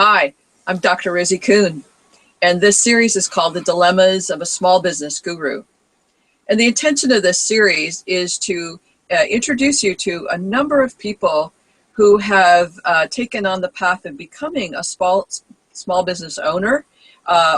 Hi, I'm Dr. Rosie Kuhn, and this series is called The Dilemmas of a Small Business Guru. And the intention of this series is to introduce you to a number of people who have taken on the path of becoming a small business owner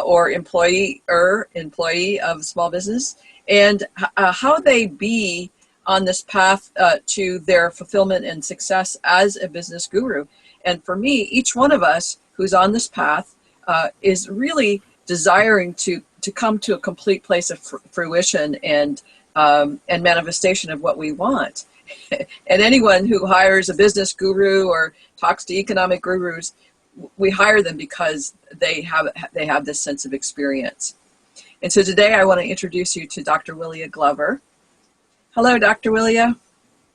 or employee of a small business, and how they be on this path to their fulfillment and success as a business guru. And for me, each one of us who's on this path is really desiring to come to a complete place of fruition and manifestation of what we want. And anyone who hires a business guru or talks to economic gurus, we hire them because they have this sense of experience. And so today I want to introduce you to Dr. Willia Glover. Hello, Dr. Willia.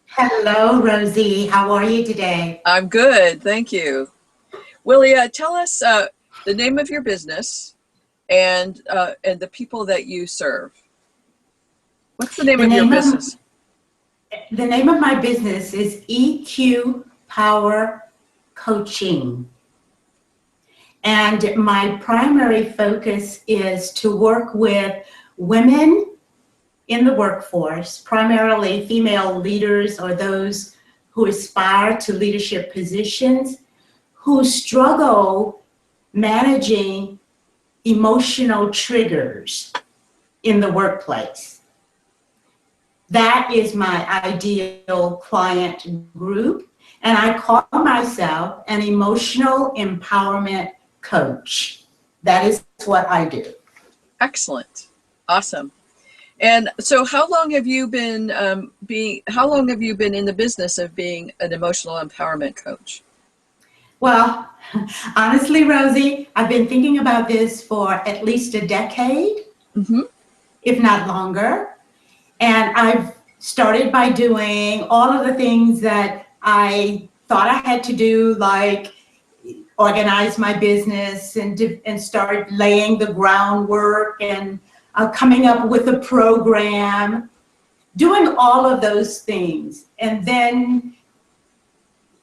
Hello, Rosie. How are you today? I'm good, thank you. Willia, tell us the name of your business and the people that you serve. What's the name of your business? The name of my business is EQ Power Coaching. And my primary focus is to work with women in the workforce, primarily female leaders or those who aspire to leadership positions, who struggle managing emotional triggers in the workplace. That is my ideal client group, and I call myself an emotional empowerment coach. That is what I do. Excellent. Awesome. And so how long have you been in the business of being an emotional empowerment coach? Well, honestly, Rosie, I've been thinking about this for at least a decade, if not longer. And I've started by doing all of the things that I thought I had to do, like organize my business and start laying the groundwork and coming up with a program, doing all of those things. And then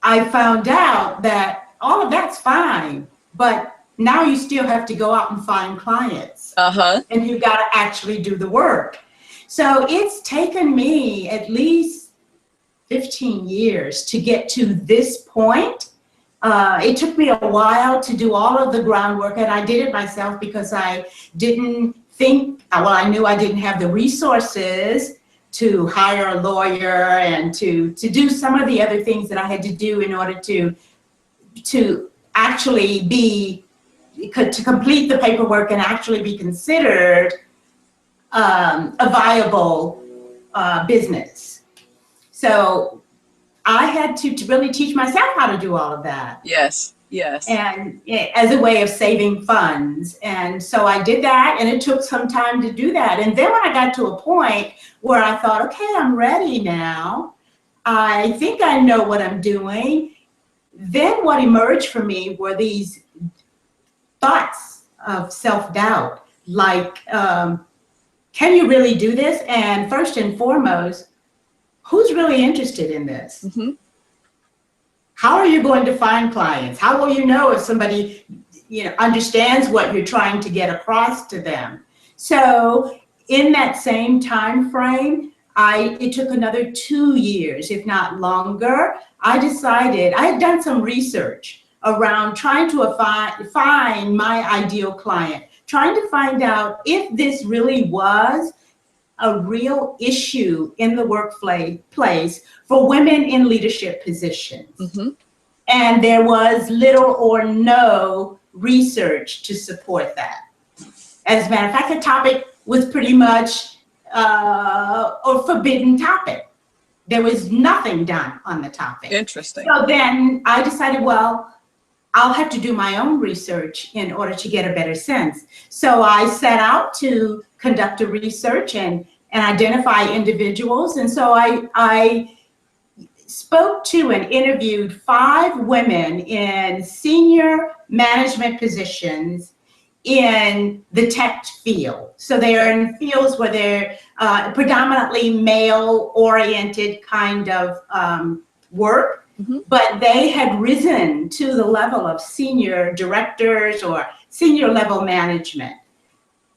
I found out that all of that's fine, but now you still have to go out and find clients. And you got to actually do the work. So it's taken me at least 15 years to get to this point. It took me a while to do all of the groundwork, and I did it myself because I didn't think, well, I knew I didn't have the resources to hire a lawyer and to do some of the other things that I had to do in order to actually to complete the paperwork and actually be considered a viable business. So I had to really teach myself how to do all of that. Yes, yes. And as a way of saving funds. And so I did that, and it took some time to do that. And then when I got to a point where I thought, okay, I'm ready now, I think I know what I'm doing. Then what emerged for me were these thoughts of self-doubt, like, can you really do this? And first and foremost, who's really interested in this? How are you going to find clients? How will you know if somebody understands what you're trying to get across to them? So in that same time frame, it took another 2 years, if not longer. I decided, I had done some research around trying to find my ideal client, trying to find out if this really was a real issue in the workplace for women in leadership positions. And there was little or no research to support that. As a matter of fact, the topic was pretty much a forbidden topic. There was nothing done on the topic. Interesting. So then I decided, well, I'll have to do my own research in order to get a better sense. So I set out to conduct a research and identify individuals. And so I spoke to and interviewed 5 women in senior management positions in the tech field. So they are in fields where they're predominantly male-oriented kind of work. but they had risen to the level of senior directors or senior level management.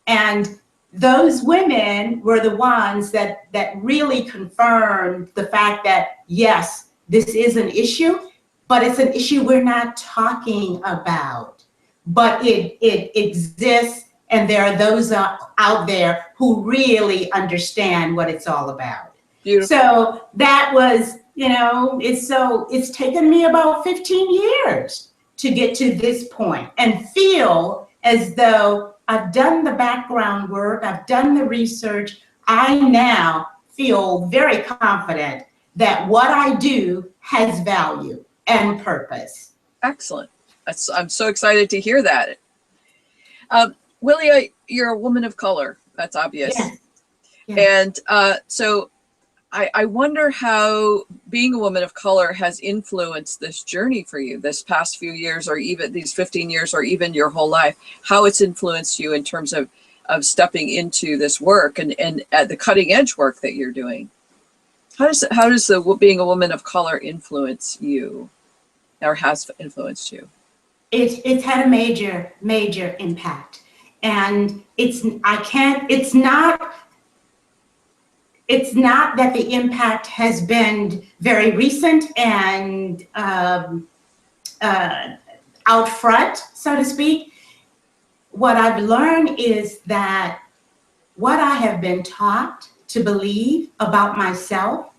And those women were the ones that really confirmed the fact that, yes, this is an issue, but it's an issue we're not talking about. But it exists, and there are those out there who really understand what it's all about. Beautiful. So that was, it's taken me about 15 years to get to this point and feel as though I've done the background work, I've done the research. I now feel very confident that what I do has value and purpose. Excellent. I'm so excited to hear that. Willia, you're a woman of color. That's obvious. Yes. Yes. And so I wonder how being a woman of color has influenced this journey for you this past few years, or even these 15 years, or even your whole life, how it's influenced you in terms of stepping into this work and at the cutting edge work that you're doing. How does being a woman of color influence you, or has influenced you? It's had a major impact. And it's not that the impact has been very recent and out front, so to speak. What I've learned is that what I have been taught to believe about myself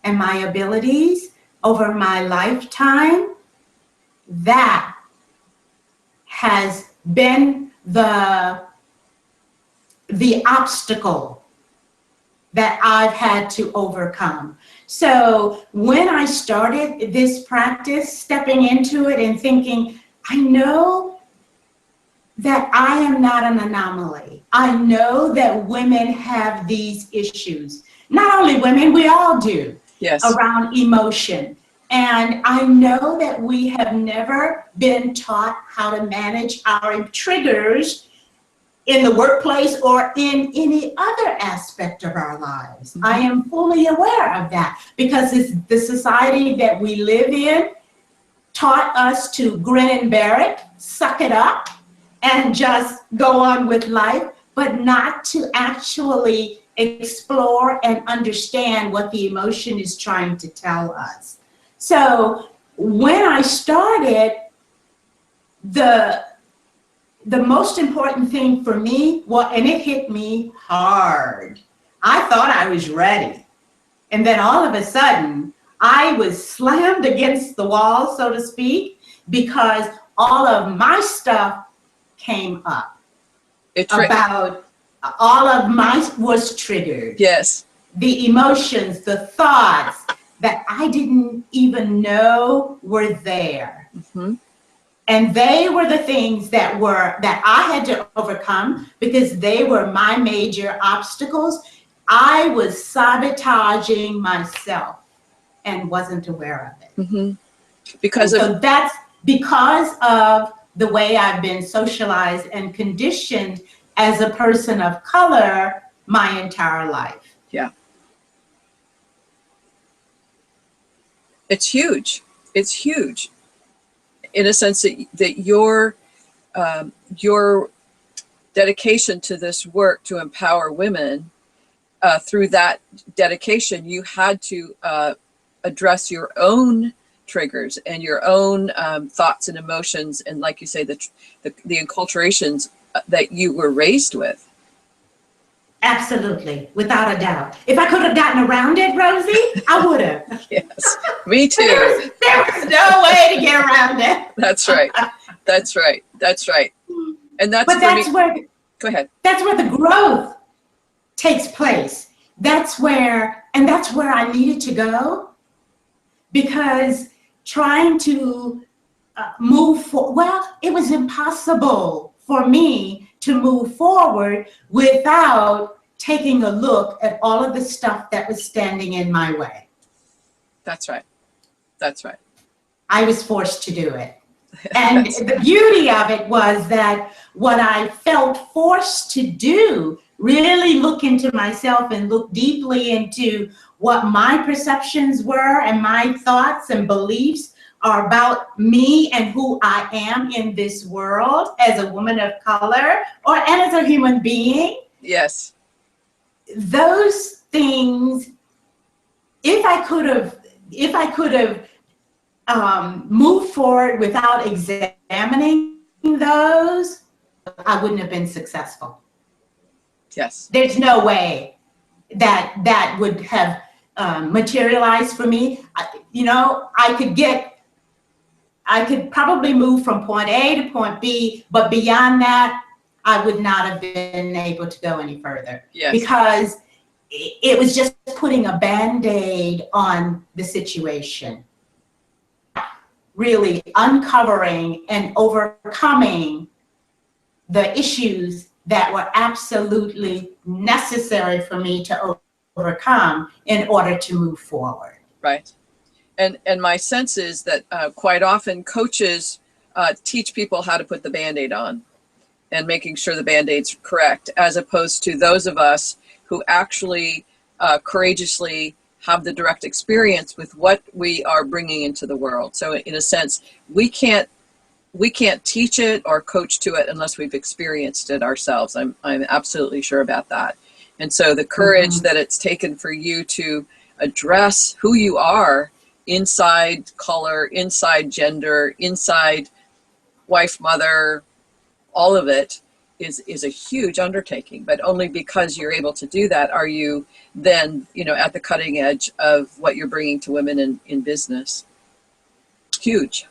and my abilities over my lifetime, that has been the obstacle that I've had to overcome. So when I started this practice, stepping into it and thinking, I know that I am not an anomaly. I know that women have these issues. Not only women, we all do. Yes. Around emotion. And I know that we have never been taught how to manage our triggers in the workplace or in any other aspect of our lives. I am fully aware of that because it's the society that we live in taught us to grin and bear it, suck it up, and just go on with life, but not to actually explore and understand what the emotion is trying to tell us. So when I started, the most important thing for me, and it hit me hard. I thought I was ready. And then all of a sudden, I was slammed against the wall, so to speak, because all of my stuff came up. About all of mine was triggered. Yes. The emotions, the thoughts that I didn't even know were there. Mm-hmm. And they were the things that I had to overcome because they were my major obstacles. I was sabotaging myself and wasn't aware of it. Mm-hmm. So that's because of the way I've been socialized and conditioned as a person of color my entire life. Yeah. It's huge. It's huge. In a sense that your dedication to this work to empower women, through that dedication, you had to address your own triggers and your own thoughts and emotions, and like you say, the enculturations that you were raised with. Absolutely, without a doubt. If I could have gotten around it, Rosie, I would have. Yes, me too. There was no way to get around it. That's right. That's right. That's right. And that's where. Go ahead. That's where the growth takes place. That's where I needed to go, because trying to move forward, well, it was impossible for me to move forward without taking a look at all of the stuff that was standing in my way. That's right. That's right. I was forced to do it. And the beauty of it was that what I felt forced to do, really look into myself and look deeply into what my perceptions were and my thoughts and beliefs are about me and who I am in this world as a woman of color and as a human being. Yes. Those things, if I could have moved forward without examining those, I wouldn't have been successful. Yes. There's no way that would have materialized for me. I could probably move from point A to point B, but beyond that, I would not have been able to go any further. Yes. Because it was just putting a Band-Aid on the situation. Really uncovering and overcoming the issues that were absolutely necessary for me to overcome in order to move forward. Right. And my sense is that quite often coaches teach people how to put the Band-Aid on and making sure the Band-Aid's correct, as opposed to those of us who actually courageously have the direct experience with what we are bringing into the world. So in a sense, we can't teach it or coach to it unless we've experienced it ourselves. I'm absolutely sure about that. And so the courage that it's taken for you to address who you are inside color, inside gender, inside wife, mother, all of it is a huge undertaking. But only because you're able to do that are you then, at the cutting edge of what you're bringing to women in business. Huge.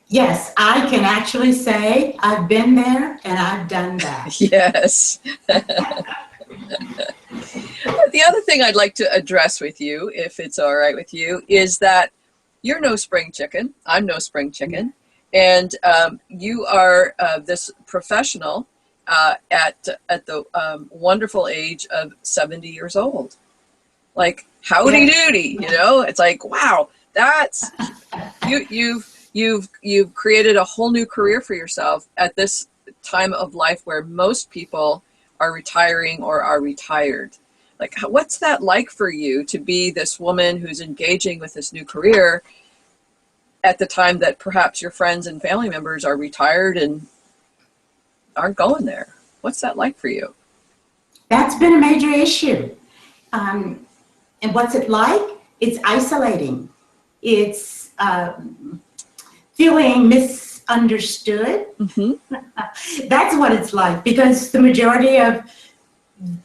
Yes, I can actually say I've been there and I've done that. Yes. The other thing I'd like to address with you, if it's all right with you, is that you're no spring chicken. I'm no spring chicken. And you are this professional at the wonderful age of 70 years old. Like, howdy doody, It's like, wow, that's you've created a whole new career for yourself at this time of life where most people are retiring or are retired. Like, what's that like for you to be this woman who's engaging with this new career at the time that perhaps your friends and family members are retired and aren't going there? What's that like for you? That's been a major issue. And what's it like? It's isolating. It's feeling misunderstood. Mm-hmm. That's what it's like, because the majority of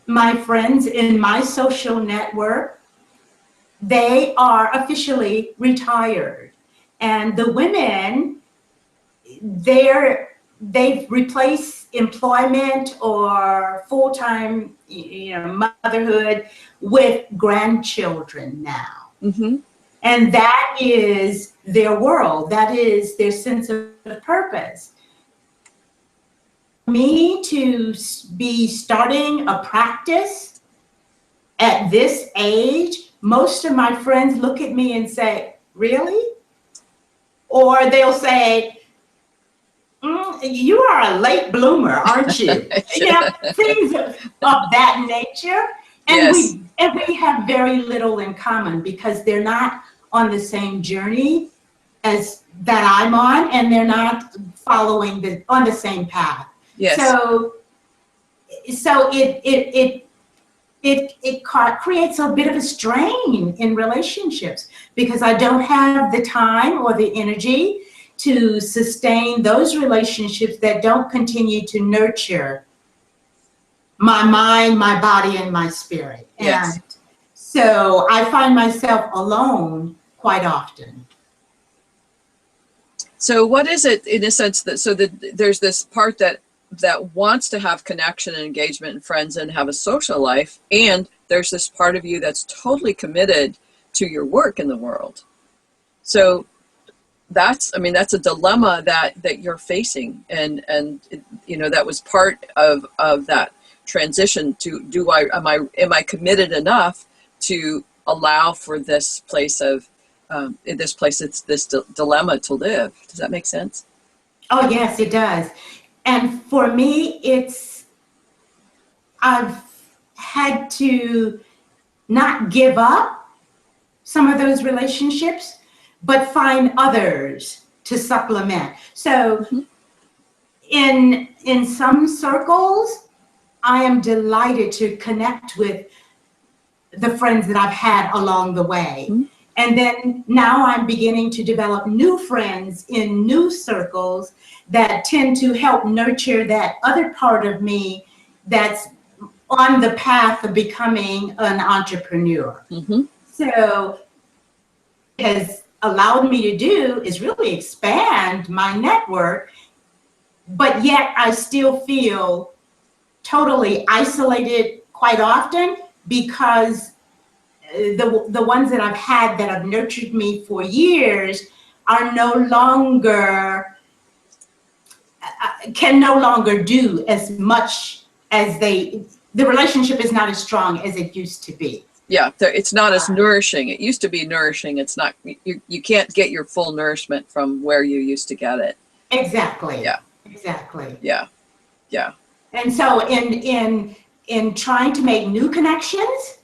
my friends in my social network, they are officially retired. And the women, they've replaced employment or full-time, motherhood with grandchildren now. Mm-hmm. And that is their world. That is their sense of purpose. Me to be starting a practice at this age, most of my friends look at me and say, really? Or they'll say, you are a late bloomer, aren't you? Things of that nature. And yes. we have very little in common because they're not on the same journey as that I'm on, and they're not following on the same path. Yes. So it creates a bit of a strain in relationships because I don't have the time or the energy to sustain those relationships that don't continue to nurture my mind, my body, and my spirit. Yes. And so I find myself alone quite often. So what is it, in a sense, that there's this part that wants to have connection and engagement and friends and have a social life, and there's this part of you that's totally committed to your work in the world. So that's a dilemma that you're facing, and that was part of that transition to am I committed enough to allow for this place of it's this dilemma to live. Does that make sense? Oh yes, it does. And for me, I've had to not give up some of those relationships, but find others to supplement. So in some circles, I am delighted to connect with the friends that I've had along the way. And then now I'm beginning to develop new friends in new circles that tend to help nurture that other part of me that's on the path of becoming an entrepreneur. So it has allowed me to do is really expand my network, but yet I still feel totally isolated quite often, because the ones that I've had that have nurtured me for years are no longer, can no longer do as much as the relationship is not as strong as it used to be. Yeah, it's not as nourishing. It used to be nourishing. It's not, you can't get your full nourishment from where you used to get it. Exactly. Yeah. Exactly. Yeah. Yeah. And so in trying to make new connections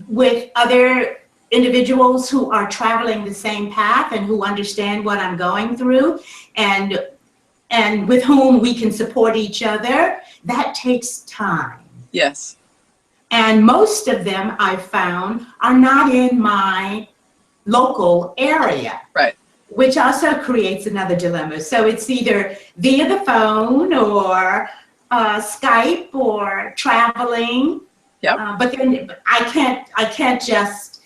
with other individuals who are traveling the same path and who understand what I'm going through, and with whom we can support each other, that takes time. Yes. And most of them I've found are not in my local area. Right. Which also creates another dilemma. So it's either via the phone or Skype or traveling. Yep. But then I can't just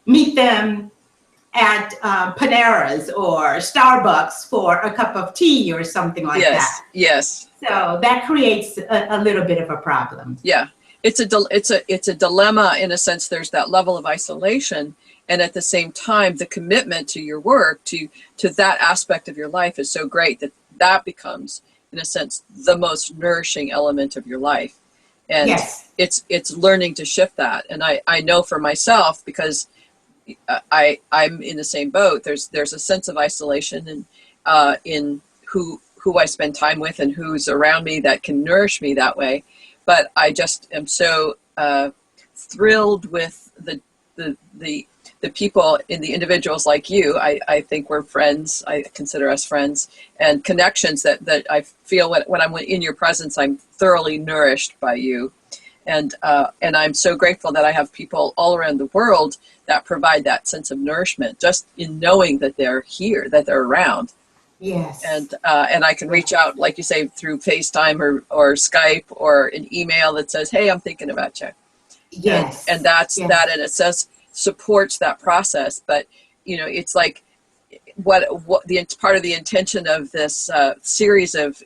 meet them at Panera's or Starbucks for a cup of tea or something like that. Yes. So that creates a little bit of a problem. Yeah. It's a dilemma in a sense. There's that level of isolation, and at the same time, the commitment to your work, to that aspect of your life is so great that becomes, in a sense, the most nourishing element of your life. And yes. it's learning to shift that. And I know for myself, because I'm in the same boat. There's a sense of isolation and in who I spend time with and who's around me that can nourish me that way. But I just am so thrilled with the people, in the individuals like you. I think we're friends. I consider us friends, and connections that I feel when I'm in your presence, I'm thoroughly nourished by you. And I'm so grateful that I have people all around the world that provide that sense of nourishment, just in knowing that they're here, that they're around. Yes. And I can reach out, like you say, through FaceTime or Skype or an email that says, "Hey, I'm thinking about you." Yes. And that's that, and it says supports that process. But it's like what the part of the intention of this series of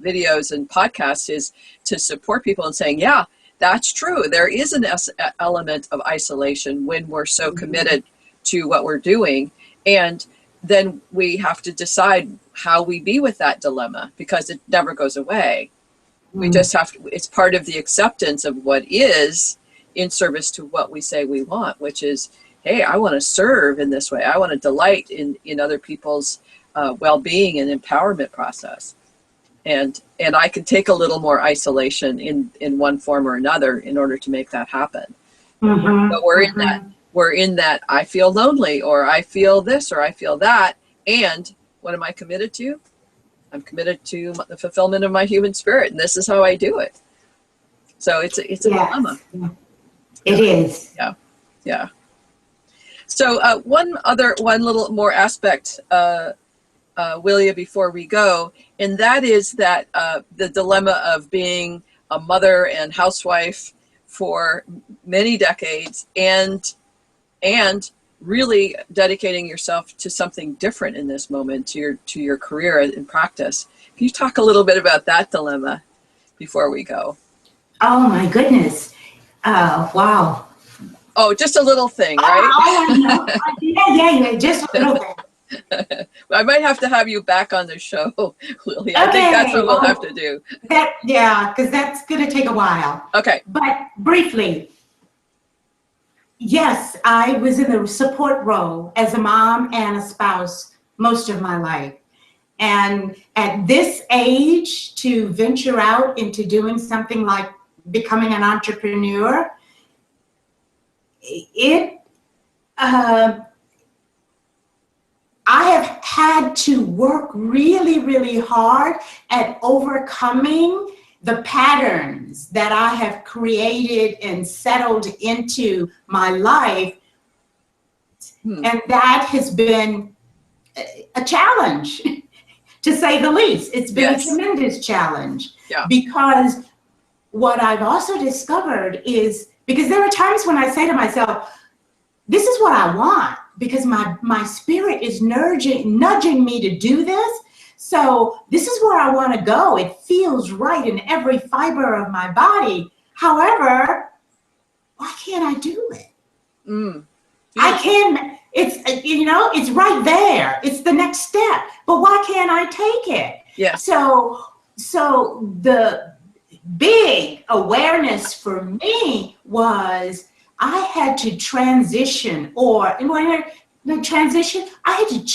videos and podcasts is to support people and saying, yeah, that's true. There is an element of isolation when we're so committed to what we're doing, and then we have to decide how we be with that dilemma, because it never goes away. We just have to, it's part of the acceptance of what is in service to what we say we want, which is, hey, I want to serve in this way. I want to delight in other people's well-being and empowerment process. And I can take a little more isolation in one form or another in order to make that happen. But we're in that I feel lonely, or I feel this, or I feel that. And what am I committed to? I'm committed to the fulfillment of my human spirit, and this is how I do it. So it's a dilemma. It is. Yeah. So one little more aspect, Willia, before we go, and that is that the dilemma of being a mother and housewife for many decades, and really dedicating yourself to something different in this moment, to your career and practice. Can you talk a little bit about that dilemma before we go? Oh my goodness. Wow. Oh, just a little thing, right? Oh, yeah, just a little bit. I might have to have you back on the show, Willia. Okay. I think that's what we'll have to do. Because that's going to take a while. Okay. But briefly, yes, I was in the support role as a mom and a spouse most of my life. And at this age, to venture out into doing something like becoming an entrepreneur it, I have had to work really, really hard at overcoming the patterns that I have created and settled into my life. And that has been a challenge, to say the least. It's been a tremendous challenge. Because what I've also discovered is, because there are times when I say to myself, this is what I want, because my spirit is nudging me to do this. So this is where I want to go. It feels right in every fiber of my body. However, why can't I do it? I can, it's right there. It's the next step, but why can't I take it? So the big awareness for me was I had to transition, I had to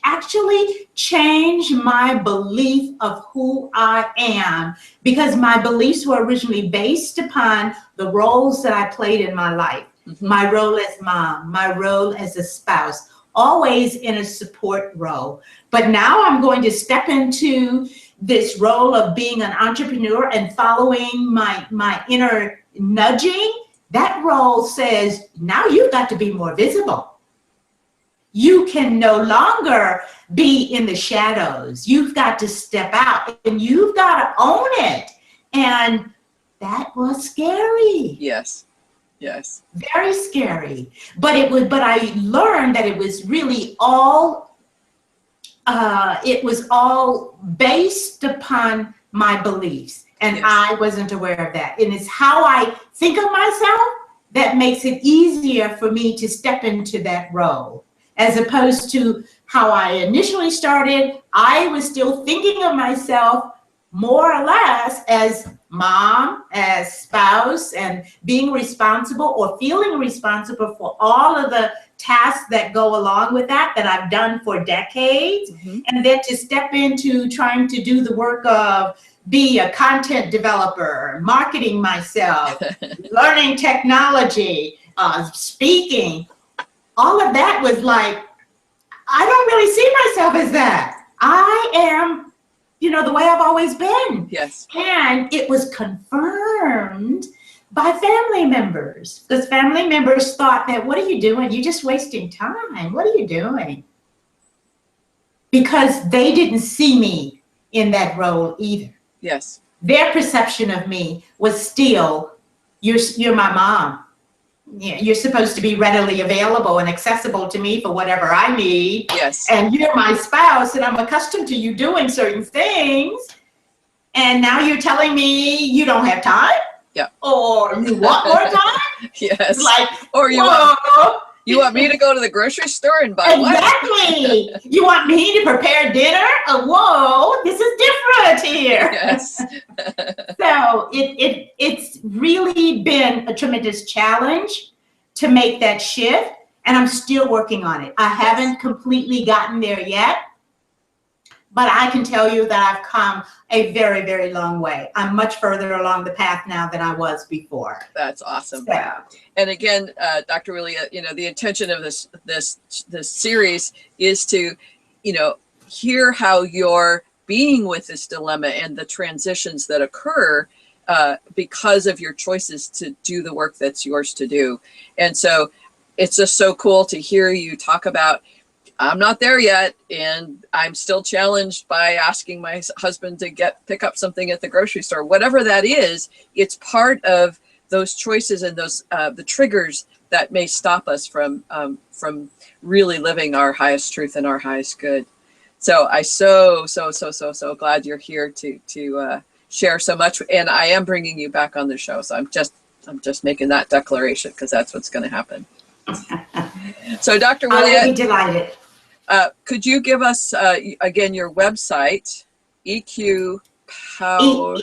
actually change my belief of who I am, because my beliefs were originally based upon the roles that I played in my life. My role as mom, my role as a spouse, always in a support role. But now I'm going to step into this role of being an entrepreneur and following my inner nudging. That role says, now you've got to be more visible. You can no longer be in the shadows. You've got to step out and you've got to own it. And that was scary. Yes. Very scary. But I learned that it was really all, based upon my beliefs. And I wasn't aware of that. And it's how I think of myself that makes it easier for me to step into that role. As opposed to how I initially started, I was still thinking of myself more or less as mom, as spouse, and being responsible or feeling responsible for all of the tasks that go along with that I've done for decades. And then to step into trying to do the work of be a content developer, marketing myself, learning technology, speaking. All of that was like, I don't really see myself as that. I am, the way I've always been. And it was confirmed by family members, because family members thought that, what are you doing? You're just wasting time. What are you doing? Because they didn't see me in that role either. Their perception of me was still, you're my mom. You're supposed to be readily available and accessible to me for whatever I need. And you're my spouse, and I'm accustomed to you doing certain things. And now you're telling me you don't have time? Or you want more time? Like, or you want me to go to the grocery store and buy what? Exactly. You want me to prepare dinner? Whoa, this is different here. So it's really been a tremendous challenge to make that shift, and I'm still working on it. I haven't completely gotten there yet, but I can tell you that I've come a very, very long way. I'm much further along the path now than I was before. That's awesome. And again, Dr. Willia, the intention of this series is to, hear how you're being with this dilemma and the transitions that occur because of your choices to do the work that's yours to do. And so it's just so cool to hear you talk about, I'm not there yet, and I'm still challenged by asking my husband to pick up something at the grocery store. Whatever that is, it's part of those choices and those the triggers that may stop us from really living our highest truth and our highest good. So I so glad you're here to share so much, and I am bringing you back on the show. So I'm just making that declaration, because that's what's going to happen. So Dr. Willia, I'll be delighted. Could you give us again your website, EQ Power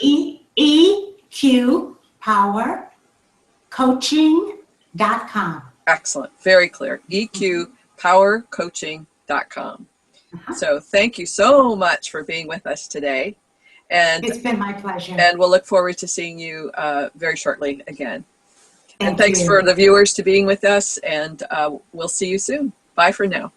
EQPowerCoaching.com. Excellent, very clear. EQPowerCoaching.com. So thank you so much for being with us today, and it's been my pleasure. And we'll look forward to seeing you very shortly again. And thanks for the viewers to being with us, and we'll see you soon. Bye for now.